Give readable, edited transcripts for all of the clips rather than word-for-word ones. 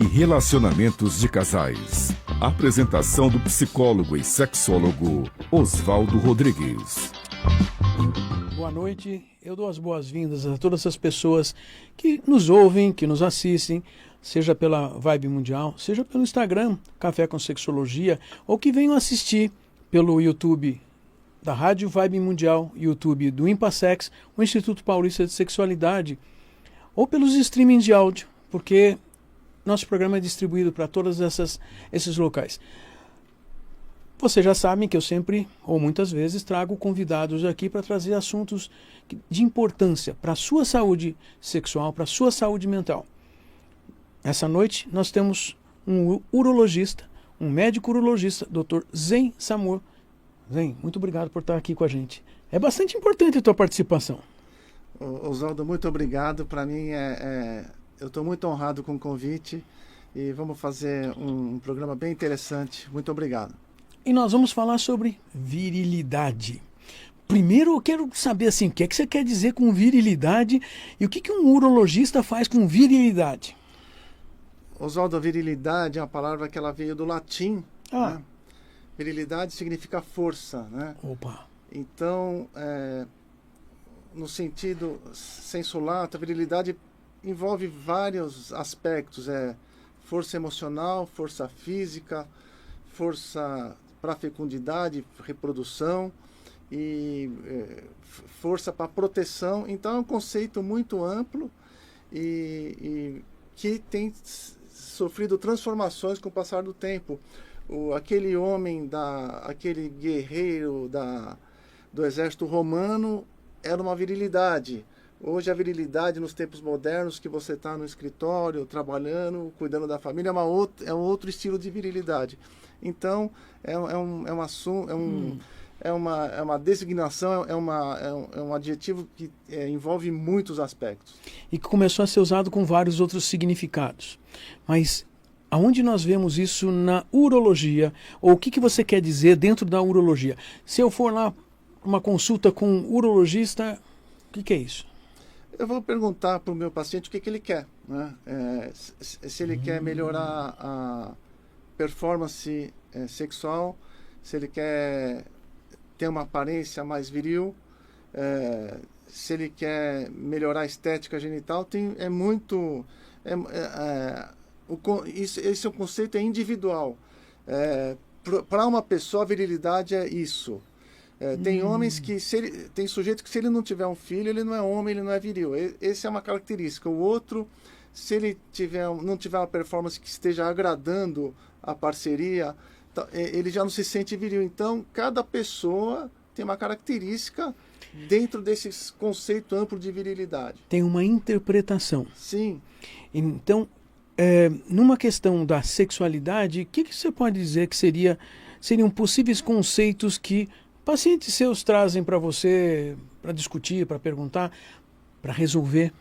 e relacionamentos de casais. Apresentação do psicólogo e sexólogo Oswaldo Rodrigues. Boa noite, eu dou as boas-vindas a todas as pessoas que nos ouvem, que nos assistem, seja pela Vibe Mundial, seja pelo Instagram, Café com Sexologia, ou que venham assistir pelo YouTube da Rádio Vibe Mundial, YouTube do Impassex, o Instituto Paulista de Sexualidade, ou pelos streamings de áudio, porque nosso programa é distribuído para todos esses locais. Vocês já sabem que eu sempre, ou muitas vezes, trago convidados aqui para trazer assuntos de importância para a sua saúde sexual, para a sua saúde mental. Essa noite nós temos um urologista, um médico urologista, Dr. Zen Samur. Zen, muito obrigado por estar aqui com a gente. É bastante importante a tua participação. Oswaldo, muito obrigado. Para mim, eu estou muito honrado com o convite e vamos fazer um programa bem interessante. Muito obrigado. E nós vamos falar sobre virilidade. Primeiro eu quero saber assim, o que é que você quer dizer com virilidade e o que um urologista faz com virilidade? Oswaldo, a virilidade é uma palavra que ela veio do latim. Né? Virilidade significa força, né? Opa. Então, no sentido sensu lato, a virilidade envolve vários aspectos. Força emocional, força física, força para fecundidade, reprodução e força para proteção. Então é um conceito muito amplo e que tem sofrido transformações com o passar do tempo. Aquele homem, aquele guerreiro do exército romano era uma virilidade. Hoje a virilidade nos tempos modernos, que você está no escritório, trabalhando, cuidando da família, é um outro estilo de virilidade. Então, é uma designação, é um adjetivo que envolve muitos aspectos. E que começou a ser usado com vários outros significados. Mas aonde nós vemos isso na urologia? Ou o que você quer dizer dentro da urologia? Se eu for lá uma consulta com um urologista, o que é isso? Eu vou perguntar para o meu paciente o que ele quer, né? Se ele quer melhorar a performance sexual, se ele quer ter uma aparência mais viril, se ele quer melhorar a estética genital, esse conceito é individual. Para uma pessoa, a virilidade é isso. Tem homens que, tem sujeito que se ele não tiver um filho, ele não é homem, ele não é viril. Essa é uma característica. O outro, se ele não tiver uma performance que esteja agradando a parceria, ele já não se sente viril. Então, cada pessoa tem uma característica dentro desse conceito amplo de virilidade. Tem uma interpretação. Sim. Então, numa questão da sexualidade, o que você pode dizer que seriam possíveis conceitos que pacientes seus trazem para você, para discutir, para perguntar, para resolver?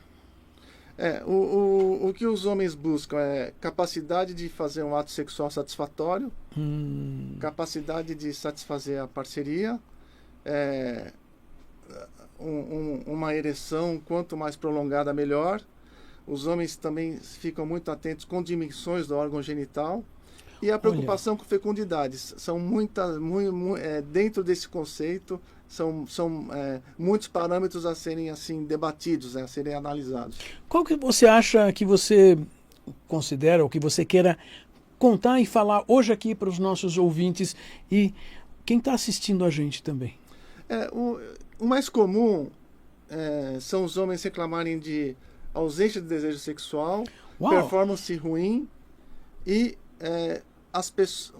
O que os homens buscam é capacidade de fazer um ato sexual satisfatório, capacidade de satisfazer a parceria, uma ereção quanto mais prolongada melhor. Os homens também ficam muito atentos com dimensões do órgão genital. E a preocupação com fecundidades. São dentro desse conceito, são muitos parâmetros a serem assim, debatidos, a serem analisados. Qual que você acha que você considera, ou que você queira contar e falar hoje aqui para os nossos ouvintes e quem está assistindo a gente também? O mais comum são os homens reclamarem de ausência de desejo sexual, performance ruim e as pessoas,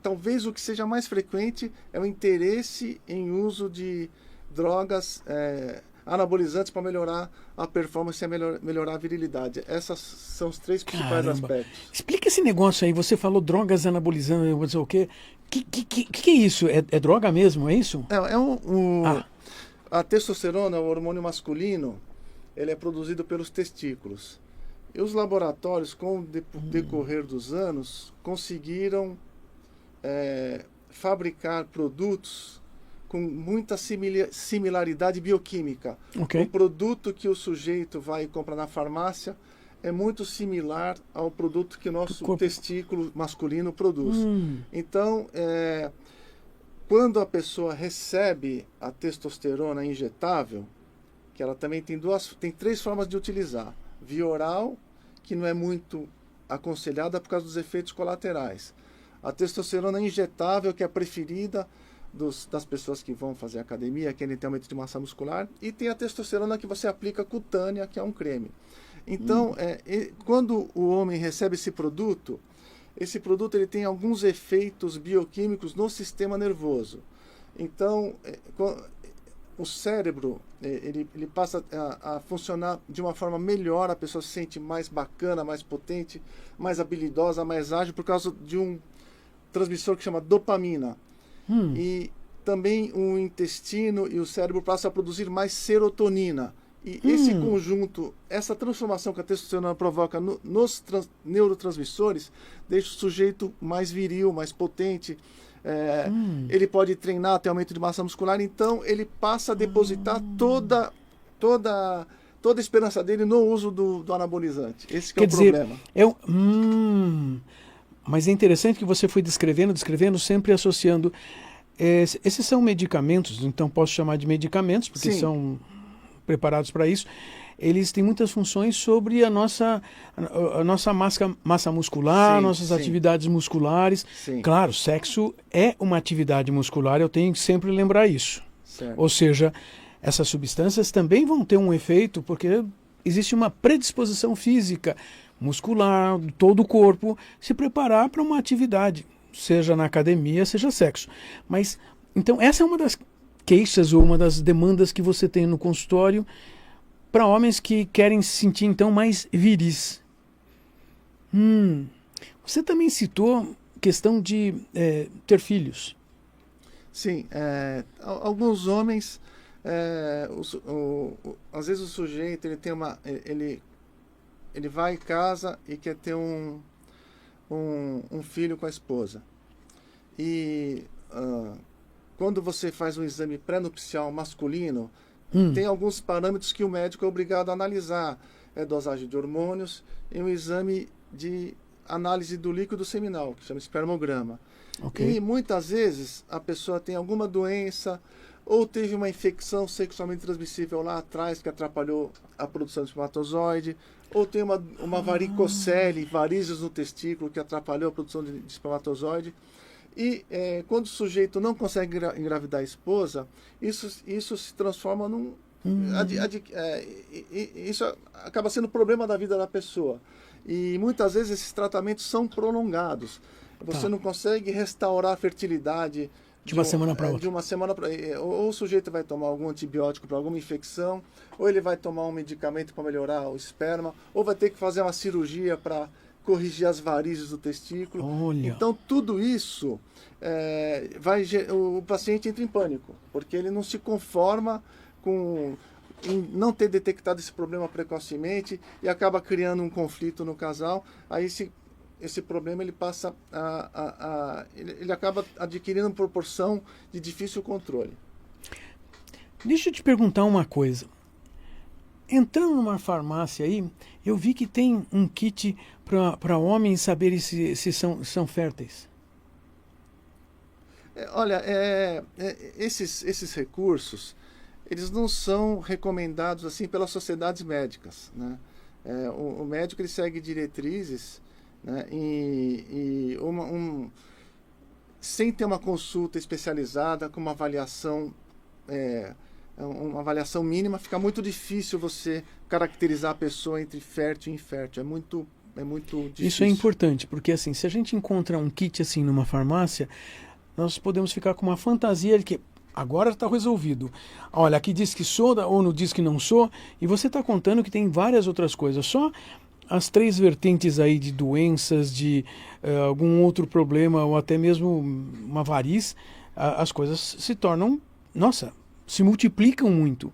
talvez o que seja mais frequente é o interesse em uso de drogas anabolizantes para melhorar a performance e melhorar a virilidade. Essas são os três principais aspectos. Explica esse negócio aí. Você falou drogas anabolizantes, eu vou dizer o quê? Que é isso? É droga mesmo, é isso? A testosterona, o hormônio masculino, ele é produzido pelos testículos. E os laboratórios, com o decorrer dos anos, conseguiram fabricar produtos com muita similaridade bioquímica. Okay. O produto que o sujeito vai comprar na farmácia é muito similar ao produto que o nosso corpo. testículo masculino produz. Então, quando a pessoa recebe a testosterona injetável, que ela também tem 3 formas de utilizar. Via oral, que não é muito aconselhada por causa dos efeitos colaterais. A testosterona injetável, que é a preferida das pessoas que vão fazer academia, querem ter aumento de massa muscular, e tem a testosterona que você aplica cutânea, que é um creme. Então, quando o homem recebe esse produto ele tem alguns efeitos bioquímicos no sistema nervoso. Então, o cérebro ele passa a funcionar de uma forma melhor, a pessoa se sente mais bacana, mais potente, mais habilidosa, mais ágil, por causa de um transmissor que chama dopamina. E também o intestino e o cérebro passam a produzir mais serotonina. E esse conjunto, essa transformação que a testosterona provoca nos neurotransmissores, deixa o sujeito mais viril, mais potente. Ele pode treinar, ter aumento de massa muscular, então ele passa a depositar toda a esperança dele no uso do anabolizante. Esse que é o problema. Mas é interessante que você foi descrevendo, sempre associando. Esses são medicamentos, então posso chamar de medicamentos, porque são preparados para isso. Eles têm muitas funções sobre a nossa massa muscular, nossas atividades musculares. Claro, sexo é uma atividade muscular, eu tenho que sempre lembrar isso. Certo. Ou seja, essas substâncias também vão ter um efeito, porque existe uma predisposição física, muscular, de todo o corpo, se preparar para uma atividade, seja na academia, seja sexo. Mas, então, essa é uma das queixas ou uma das demandas que você tem no consultório para homens que querem se sentir, então, mais viris. Você também citou questão de ter filhos. Sim, alguns homens, às vezes o sujeito ele vai em casa e quer ter um filho com a esposa. E quando você faz um exame pré-nupcial masculino, tem alguns parâmetros que o médico é obrigado a analisar. Dosagem de hormônios e um exame de análise do líquido seminal, que chama espermograma. Okay. E muitas vezes a pessoa tem alguma doença ou teve uma infecção sexualmente transmissível lá atrás que atrapalhou a produção de espermatozoide, ou tem uma varicocele, varizes no testículo que atrapalhou a produção de espermatozoide. E quando o sujeito não consegue engravidar a esposa, isso se transforma num... isso acaba sendo problema da vida da pessoa. E muitas vezes esses tratamentos são prolongados. Você não consegue restaurar a fertilidade de uma semana para outra. De uma semana para ou o sujeito vai tomar algum antibiótico para alguma infecção, ou ele vai tomar um medicamento para melhorar o esperma, ou vai ter que fazer uma cirurgia para corrigir as varizes do testículo. Olha. Então tudo isso o paciente entra em pânico, porque ele não se conforma em não ter detectado esse problema precocemente e acaba criando um conflito no casal. Aí esse problema ele passa ele acaba adquirindo uma proporção de difícil controle. Deixa eu te perguntar uma coisa. Entrando numa farmácia aí, eu vi que tem um kit para homens saberem se são férteis. Olha, esses recursos, eles não são recomendados assim pelas sociedades médicas, né? O médico ele segue diretrizes, né? Sem ter uma consulta especializada, com uma avaliação mínima, fica muito difícil você caracterizar a pessoa entre fértil e infértil. É muito difícil. Isso é importante, porque assim, se a gente encontra um kit assim numa farmácia, nós podemos ficar com uma fantasia de que agora está resolvido. Olha, aqui diz que sou, ou não diz que não sou, e você está contando que tem várias outras coisas. Só as 3 vertentes aí de doenças, de algum outro problema, ou até mesmo uma variz, as coisas se tornam, se multiplicam muito.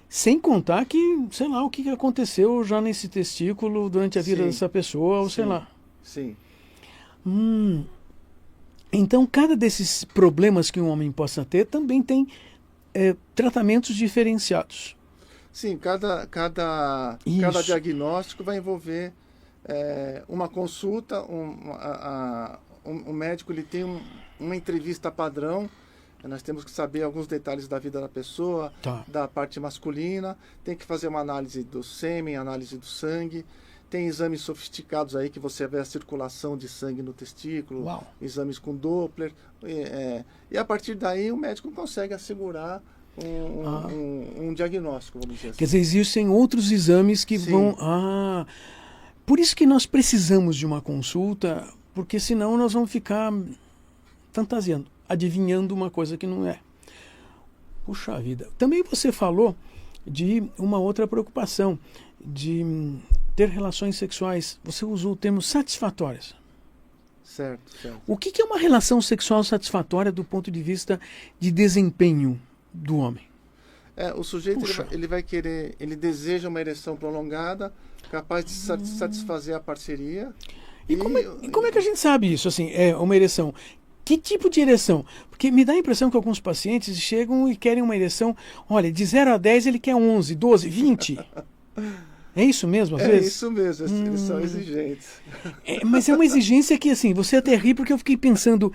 Sem contar que, sei lá, o que aconteceu já nesse testículo durante a vida dessa pessoa, ou sei lá. Sim. Então, cada desses problemas que um homem possa ter também tem tratamentos diferenciados. Sim, cada Isso. diagnóstico vai envolver uma consulta, um médico ele tem uma entrevista padrão. Nós temos que saber alguns detalhes da vida da pessoa, Tá. da parte masculina, tem que fazer uma análise do sêmen, análise do sangue, tem exames sofisticados aí que você vê a circulação de sangue no testículo, Uau. exames com Doppler, e a partir daí o médico consegue assegurar um diagnóstico, vamos dizer assim. Quer dizer, existem outros exames que Sim. vão... Ah, por isso que nós precisamos de uma consulta, porque senão nós vamos ficar fantasiando, adivinhando uma coisa que não é. Puxa vida. Também você falou de uma outra preocupação, de ter relações sexuais. Você usou o termo satisfatórias. Certo, certo. O que é uma relação sexual satisfatória do ponto de vista de desempenho do homem? O sujeito Puxa. ele vai querer, ele deseja uma ereção prolongada, capaz de satisfazer a parceria. E como é que a gente sabe isso? Assim, é uma ereção. Que tipo de ereção? Porque me dá a impressão que alguns pacientes chegam e querem uma ereção, olha, de 0 a 10 ele quer 11, 12, 20. É isso mesmo, às vezes? Isso mesmo, eles são exigentes. Mas é uma exigência que, assim, você até ri porque eu fiquei pensando,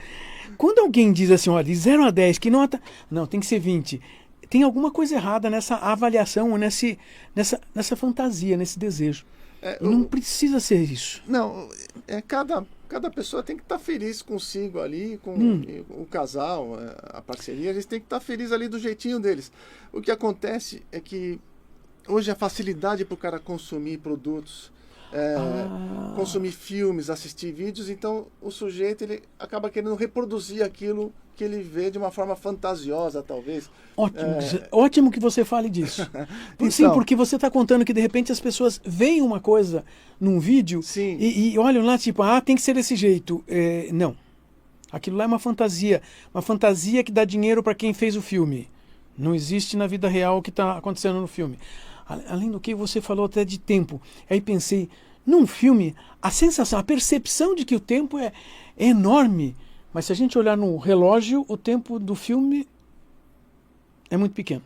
quando alguém diz assim, olha, de 0 a 10, que nota... Não, tem que ser 20. Tem alguma coisa errada nessa avaliação, nessa fantasia, nesse desejo. E não precisa ser isso. Não, cada pessoa tem que estar feliz consigo ali, com o casal, a parceria, eles têm que estar felizes ali do jeitinho deles. O que acontece é que hoje a facilidade para o cara consumir produtos, consumir filmes, assistir vídeos, então o sujeito ele acaba querendo reproduzir aquilo que ele vê de uma forma fantasiosa, talvez. Ótimo que você fale disso. Sim, Então, porque você está contando que de repente as pessoas veem uma coisa num vídeo e olham lá tipo, tem que ser desse jeito. Não. Aquilo lá é uma fantasia que dá dinheiro para quem fez o filme. Não existe na vida real o que está acontecendo no filme. Além do que você falou até de tempo. Aí pensei, num filme, a sensação, a percepção de que o tempo é enorme. Mas se a gente olhar no relógio, o tempo do filme é muito pequeno.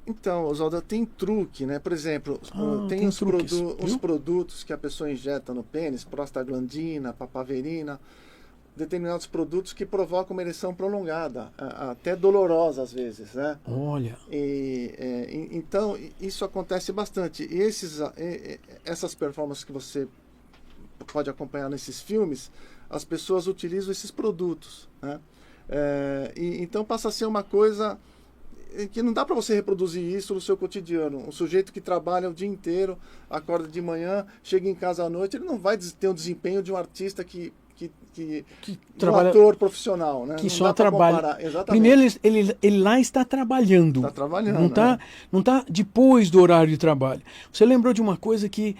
Então, Oswaldo, tem truque, né? Por exemplo, tem os produtos que a pessoa injeta no pênis, prostaglandina, papaverina, determinados produtos que provocam uma ereção prolongada, até dolorosa às vezes, né? Olha. Então, isso acontece bastante. E essas performances que você pode acompanhar nesses filmes, as pessoas utilizam esses produtos, né? Então passa a ser uma coisa que não dá para você reproduzir isso no seu cotidiano. Um sujeito que trabalha o dia inteiro, acorda de manhã, chega em casa à noite, ele não vai ter o desempenho de um artista de um ator profissional, né? Que não só trabalha. Primeiro, ele lá está trabalhando. Está trabalhando. Não tá depois do horário de trabalho. Você lembrou de uma coisa que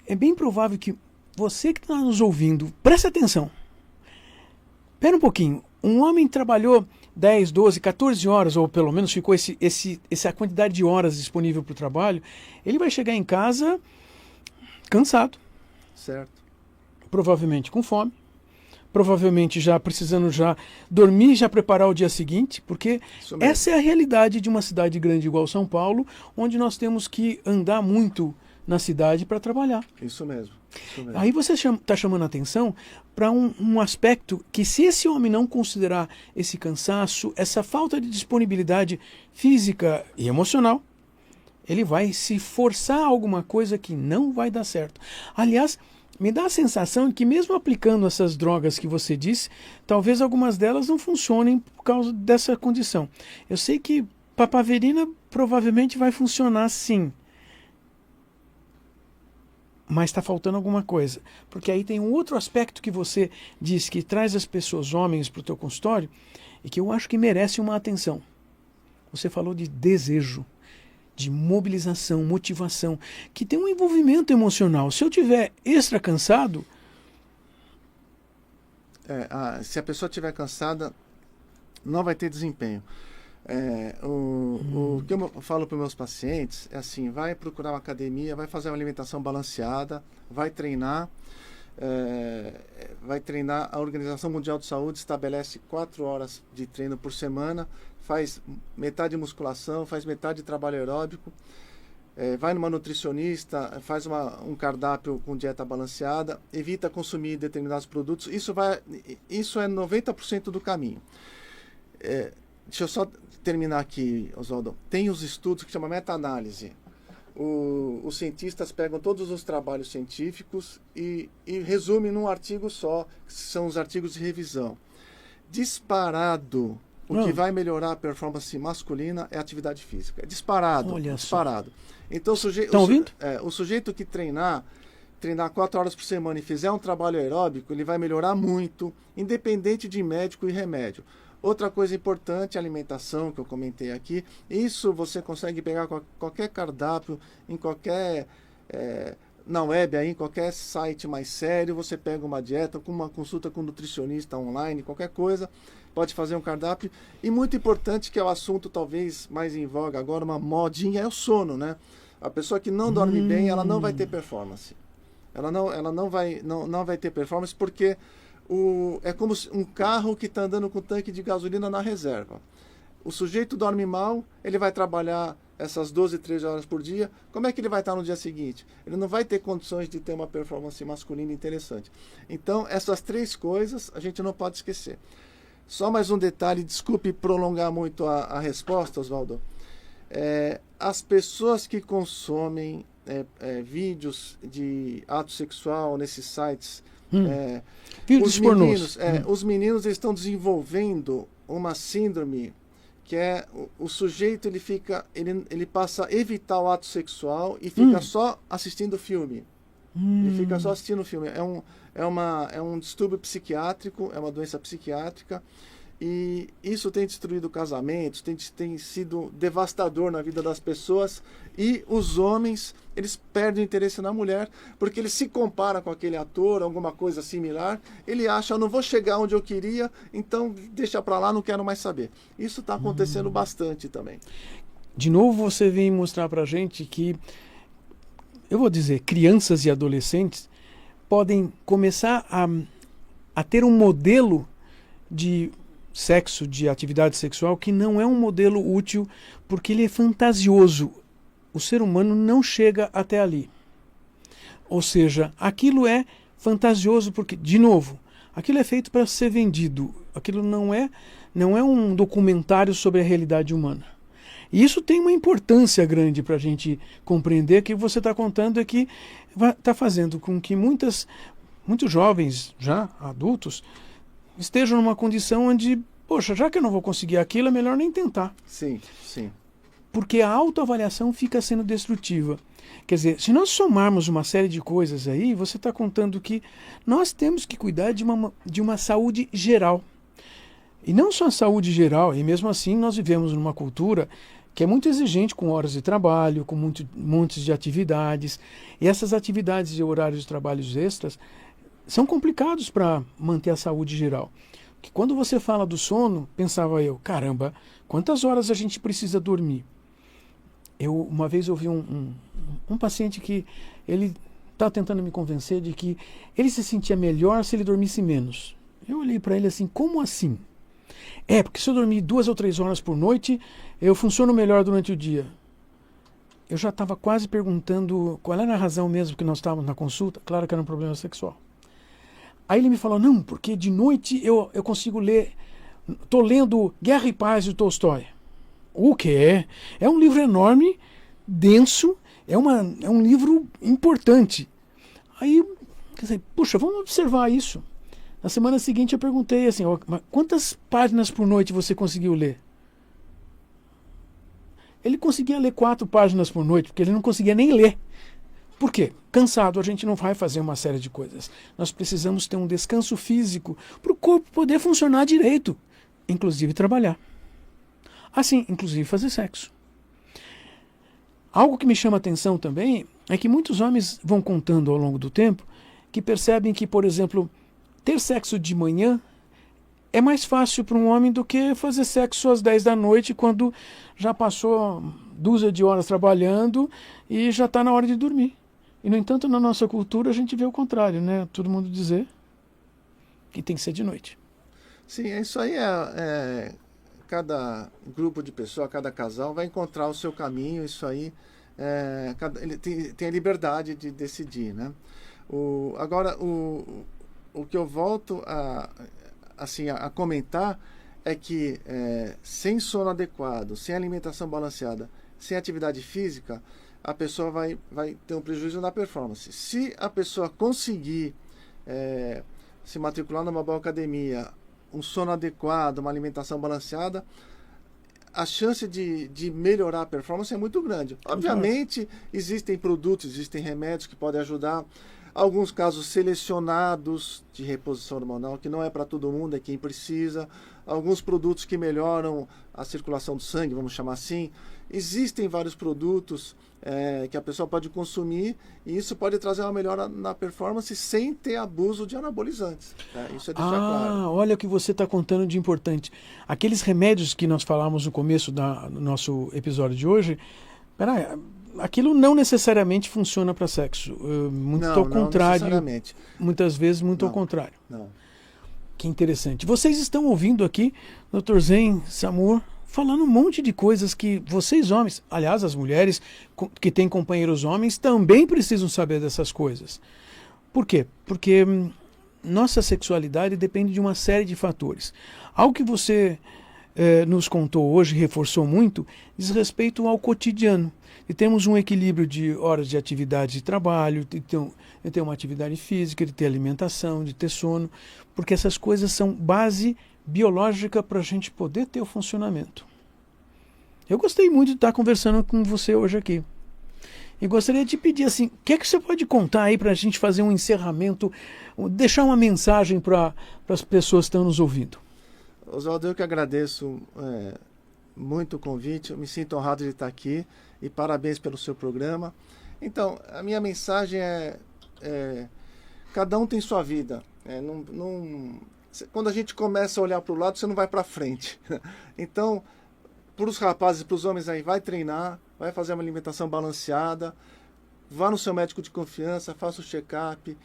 é bem provável que você que está nos ouvindo, preste atenção. Espera um pouquinho. Um homem trabalhou 10, 12, 14 horas, ou pelo menos ficou essa quantidade de horas disponível para o trabalho, ele vai chegar em casa cansado. Certo. Provavelmente com fome. Provavelmente já precisando dormir e já preparar o dia seguinte, porque essa é a realidade de uma cidade grande igual São Paulo, onde nós temos que andar muito na cidade para trabalhar. Isso mesmo. Aí você está chamando a atenção para um aspecto que, se esse homem não considerar esse cansaço, essa falta de disponibilidade física e emocional, ele vai se forçar a alguma coisa que não vai dar certo. Aliás, me dá a sensação de que, mesmo aplicando essas drogas que você disse, talvez algumas delas não funcionem por causa dessa condição. Eu sei que papaverina provavelmente vai funcionar sim. Mas está faltando alguma coisa. Porque aí tem um outro aspecto que você diz que traz as pessoas, homens, para o teu consultório e que eu acho que merece uma atenção. Você falou de desejo, de mobilização, motivação, que tem um envolvimento emocional. Se eu tiver extra cansado... se a pessoa estiver cansada, não vai ter desempenho. O que eu falo para os meus pacientes é assim: vai procurar uma academia, vai fazer uma alimentação balanceada, vai treinar. A Organização Mundial de Saúde estabelece 4 horas de treino por semana, faz metade musculação, faz metade trabalho aeróbico. vai numa nutricionista, faz um cardápio com dieta balanceada, evita consumir determinados produtos. Isso é 90% do caminho. Deixa eu só terminar aqui, Oswaldo. Tem os estudos que chama meta-análise. Os cientistas pegam todos os trabalhos científicos e resumem num artigo só, que são os artigos de revisão. Disparado, o que vai melhorar a performance masculina é a atividade física. É disparado. Olha disparado. Então, o sujeito que treinar 4 horas por semana e fizer um trabalho aeróbico, ele vai melhorar muito, independente de médico e remédio. Outra coisa importante, a alimentação, que eu comentei aqui. Isso você consegue pegar qualquer cardápio, em qualquer... na web, aí, em qualquer site mais sério, você pega uma dieta, com uma consulta com um nutricionista online, qualquer coisa, pode fazer um cardápio. E muito importante, que é o assunto talvez mais em voga agora, uma modinha, é o sono, né? A pessoa que não dorme bem, ela não vai ter performance. Ela não vai ter performance porque é como um carro que está andando com tanque de gasolina na reserva. O sujeito dorme mal, ele vai trabalhar essas 12, 13 horas por dia. Como é que ele vai estar no dia seguinte? Ele não vai ter condições de ter uma performance masculina interessante. Então, essas 3 coisas a gente não pode esquecer. Só mais um detalhe, desculpe prolongar muito a resposta, Oswaldo. As pessoas que consomem vídeos de ato sexual nesses sites... os meninos eles estão desenvolvendo uma síndrome que é o sujeito ele passa a evitar o ato sexual e fica só assistindo filme. Ele fica só assistindo filme. É um distúrbio psiquiátrico, é uma doença psiquiátrica, e isso tem destruído casamentos, tem sido devastador na vida das pessoas, e os homens, eles perdem o interesse na mulher, porque ele se compara com aquele ator, alguma coisa similar, ele acha, eu não vou chegar onde eu queria, então deixa pra lá, não quero mais saber. Isso está acontecendo bastante também. De novo, você vem mostrar pra gente que, eu vou dizer, crianças e adolescentes podem começar a ter um modelo de sexo, de atividade sexual, que não é um modelo útil, porque ele é fantasioso. O ser humano não chega até ali. Ou seja, aquilo é fantasioso porque, de novo, aquilo é feito para ser vendido. Aquilo não é um documentário sobre a realidade humana. E isso tem uma importância grande para a gente compreender. Que você está contando é que está fazendo com que muitos jovens, já adultos, estejam numa condição onde, poxa, já que eu não vou conseguir aquilo, é melhor nem tentar. Sim, sim. Porque a autoavaliação fica sendo destrutiva. Quer dizer, se nós somarmos uma série de coisas aí, você está contando que nós temos que cuidar de uma saúde geral. E não só a saúde geral, e mesmo assim nós vivemos numa cultura que é muito exigente com horas de trabalho, com montes de atividades. E essas atividades e horários de trabalhos extras são complicados para manter a saúde geral. Que quando você fala do sono, pensava eu, caramba, quantas horas a gente precisa dormir? Uma vez ouvi um paciente que ele estava tentando me convencer de que ele se sentia melhor se ele dormisse menos. Eu olhei para ele assim, como assim? Porque se eu dormir 2 ou 3 horas por noite, eu funciono melhor durante o dia. Eu já estava quase perguntando qual era a razão mesmo que nós estávamos na consulta. Claro que era um problema sexual. Aí ele me falou, não, porque de noite eu consigo ler, estou lendo Guerra e Paz de Tolstói. O quê? É um livro enorme, denso, é um livro importante. Aí, quer dizer, puxa, vamos observar isso. Na semana seguinte eu perguntei assim, quantas páginas por noite você conseguiu ler? Ele conseguia ler 4 páginas por noite, porque ele não conseguia nem ler. Por quê? Cansado, a gente não vai fazer uma série de coisas. Nós precisamos ter um descanso físico para o corpo poder funcionar direito, inclusive trabalhar. Assim, inclusive fazer sexo. Algo que me chama a atenção também é que muitos homens vão contando ao longo do tempo que percebem que, por exemplo, ter sexo de manhã é mais fácil para um homem do que fazer sexo às 10 da noite, quando já passou 12 de horas trabalhando e já está na hora de dormir. E, no entanto, na nossa cultura a gente vê o contrário, né? Todo mundo dizer que tem que ser de noite. Sim, isso aí cada grupo de pessoas, cada casal vai encontrar o seu caminho, isso aí ele tem a liberdade de decidir, né? Agora, o que eu volto a comentar é que sem sono adequado, sem alimentação balanceada, sem atividade física, a pessoa vai ter um prejuízo na performance. Se a pessoa conseguir se matricular numa boa academia, um sono adequado, uma alimentação balanceada, a chance de melhorar a performance é muito grande. Obviamente, existem produtos, existem remédios que podem ajudar. Alguns casos selecionados de reposição hormonal, que não é para todo mundo, é quem precisa. Alguns produtos que melhoram a circulação do sangue, vamos chamar assim. Existem vários produtos que a pessoa pode consumir e isso pode trazer uma melhora na performance sem ter abuso de anabolizantes. Tá? Isso é deixar claro. Olha o que você está contando de importante. Aqueles remédios que nós falamos no começo do nosso episódio de hoje, aquilo não necessariamente funciona para sexo. Muito ao contrário. Muitas vezes, muito ao contrário. Não. Que interessante. Vocês estão ouvindo aqui, Dr. Zen, Samur, falando um monte de coisas que vocês homens, aliás, as mulheres que têm companheiros homens, também precisam saber dessas coisas. Por quê? Porque nossa sexualidade depende de uma série de fatores. Algo que você nos contou hoje, reforçou muito, diz respeito ao cotidiano. E temos um equilíbrio de horas de atividade de trabalho, de ter uma atividade física, de ter alimentação, de ter sono, porque essas coisas são base biológica para a gente poder ter o funcionamento. Eu gostei muito de estar conversando com você hoje aqui. E gostaria de pedir assim, o que é que você pode contar aí para a gente fazer um encerramento, deixar uma mensagem para as pessoas que estão nos ouvindo? Oswaldo, eu que agradeço muito o convite, eu me sinto honrado de estar aqui e parabéns pelo seu programa. Então, a minha mensagem cada um tem sua vida. Quando a gente começa a olhar para o lado, você não vai para frente. Então, para os rapazes e para os homens aí, vai treinar, vai fazer uma alimentação balanceada, vá no seu médico de confiança, faça o check-up,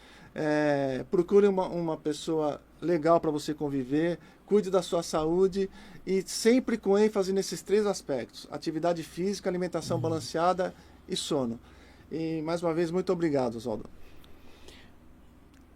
procure uma pessoa legal para você conviver, cuide da sua saúde e sempre com ênfase nesses 3 aspectos: atividade física, alimentação balanceada e sono. E mais uma vez, muito obrigado, Oswaldo.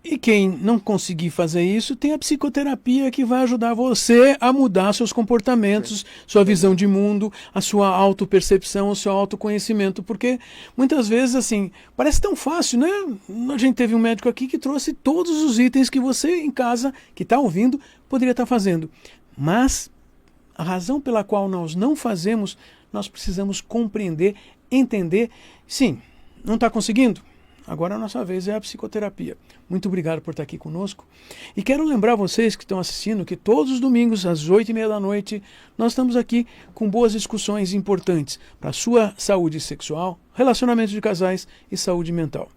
E quem não conseguir fazer isso, tem a psicoterapia que vai ajudar você a mudar seus comportamentos, sua visão de mundo, a sua autopercepção, o seu autoconhecimento. Porque muitas vezes, assim, parece tão fácil, né? A gente teve um médico aqui que trouxe todos os itens que você em casa, que está ouvindo, poderia estar fazendo. Mas a razão pela qual nós não fazemos, nós precisamos compreender, entender. Sim, não está conseguindo? Agora a nossa vez é a psicoterapia. Muito obrigado por estar aqui conosco. E quero lembrar vocês que estão assistindo que todos os domingos, às 8h30 da noite, nós estamos aqui com boas discussões importantes para a sua saúde sexual, relacionamento de casais e saúde mental.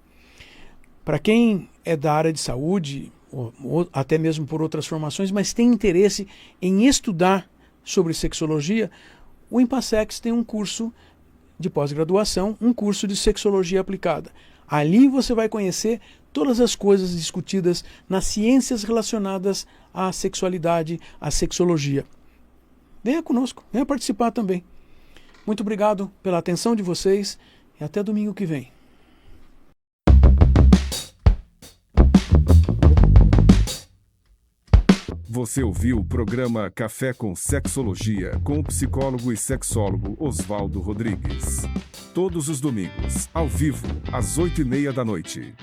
Para quem é da área de saúde, ou até mesmo por outras formações, mas tem interesse em estudar sobre sexologia, o Impassex tem um curso de pós-graduação, um curso de sexologia aplicada. Ali você vai conhecer todas as coisas discutidas nas ciências relacionadas à sexualidade, à sexologia. Venha conosco, venha participar também. Muito obrigado pela atenção de vocês e até domingo que vem. Você ouviu o programa Café com Sexologia com o psicólogo e sexólogo Oswaldo Rodrigues. Todos os domingos, ao vivo, às 8h30 da noite.